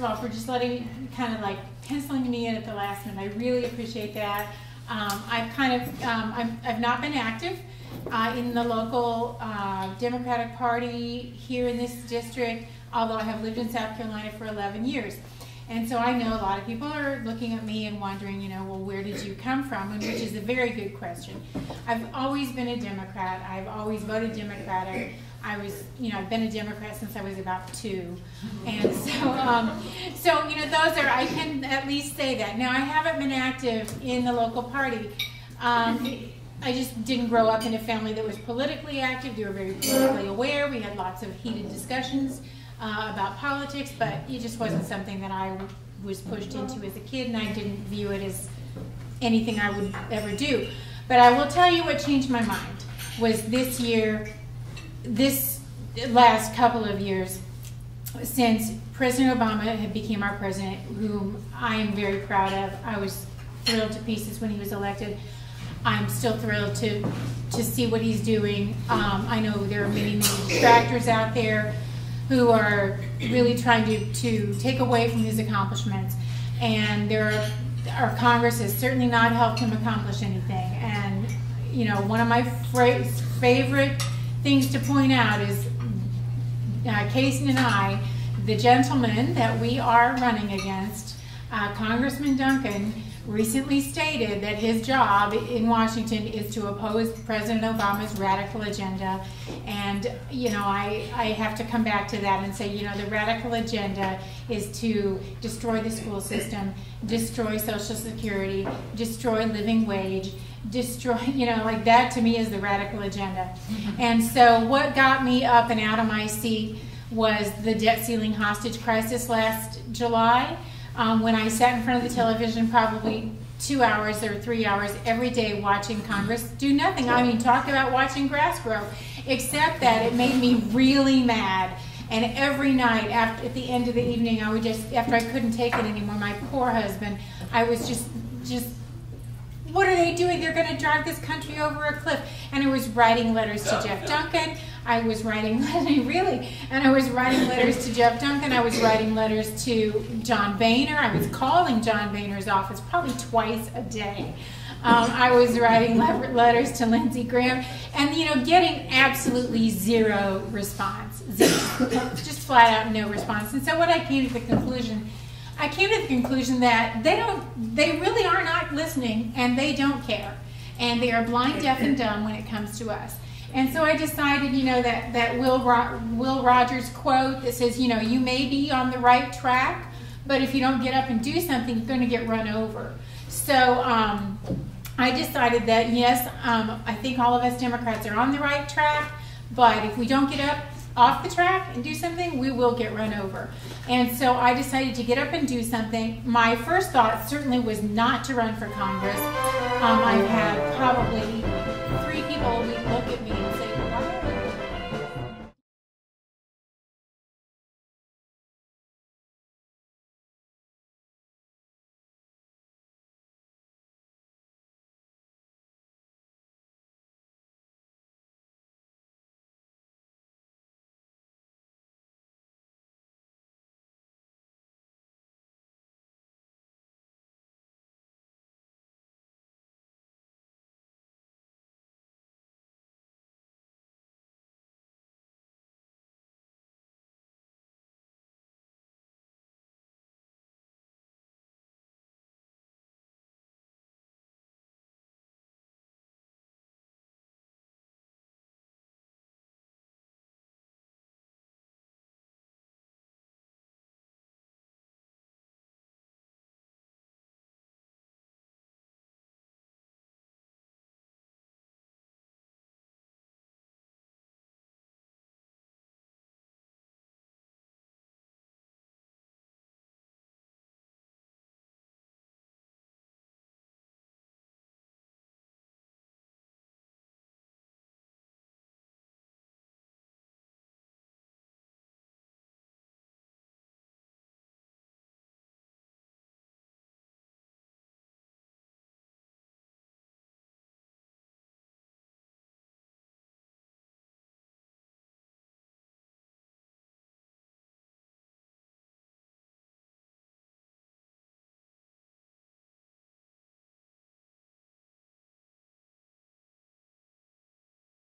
of all, for just kind of like penciling me in at the last minute. I really appreciate that. I've not been active in the local Democratic Party here in this district, although I have lived in South Carolina for 11 years. And so I know a lot of people are looking at me and wondering, you know, well, where did you come from? And which is a very good question. I've always been a Democrat. I've always voted Democratic. I've been a Democrat since I was about 2. And so, you know, I can at least say that. Now, I haven't been active in the local party. I just didn't grow up in a family that was politically active. They were very politically aware. We had lots of heated discussions about politics, but it just wasn't something that I was pushed into as a kid, and I didn't view it as anything I would ever do. But I will tell you what changed my mind was this last couple of years, since President Obama had become our president, whom I am very proud of. I was thrilled to pieces when he was elected. I'm still thrilled to see what he's doing. I know there are many detractors out there who are really trying to take away from his accomplishments, and our Congress has certainly not helped him accomplish anything. And you know, one of my favorite things to point out is Casey and I, the gentleman that we are running against, Congressman Duncan, recently stated that his job in Washington is to oppose President Obama's radical agenda. And, you know, I have to come back to that and say, you know, the radical agenda is to destroy the school system, destroy Social Security, destroy living wage, destroy, you know, like that to me is the radical agenda. And so what got me up and out of my seat was the debt ceiling hostage crisis last July. When I sat in front of the television probably 2 hours or 3 hours every day watching Congress do nothing. I mean, talk about watching grass grow, except that it made me really mad. And every night at the end of the evening, I would just, after I couldn't take it anymore, my poor husband, I was just what are they doing? They're going to drive this country over a cliff. And I was writing letters to Jeff Duncan. I was writing, really, and I was writing letters to Jeff Duncan. I was writing letters to John Boehner. I was calling John Boehner's office probably twice a day. I was writing letters to Lindsey Graham, and you know, getting absolutely zero response, just flat out no response. And so, what I came to the conclusion that they really are not listening, and they don't care, and they are blind, deaf, and dumb when it comes to us. And so I decided, you know, that Will Rogers quote that says, you know, you may be on the right track, but if you don't get up and do something, you're going to get run over. So I decided that, yes, I think all of us Democrats are on the right track, but if we don't get up off the track and do something, we will get run over. And so I decided to get up and do something. My first thought certainly was not to run for Congress. I've had probably 3 people look at me and say,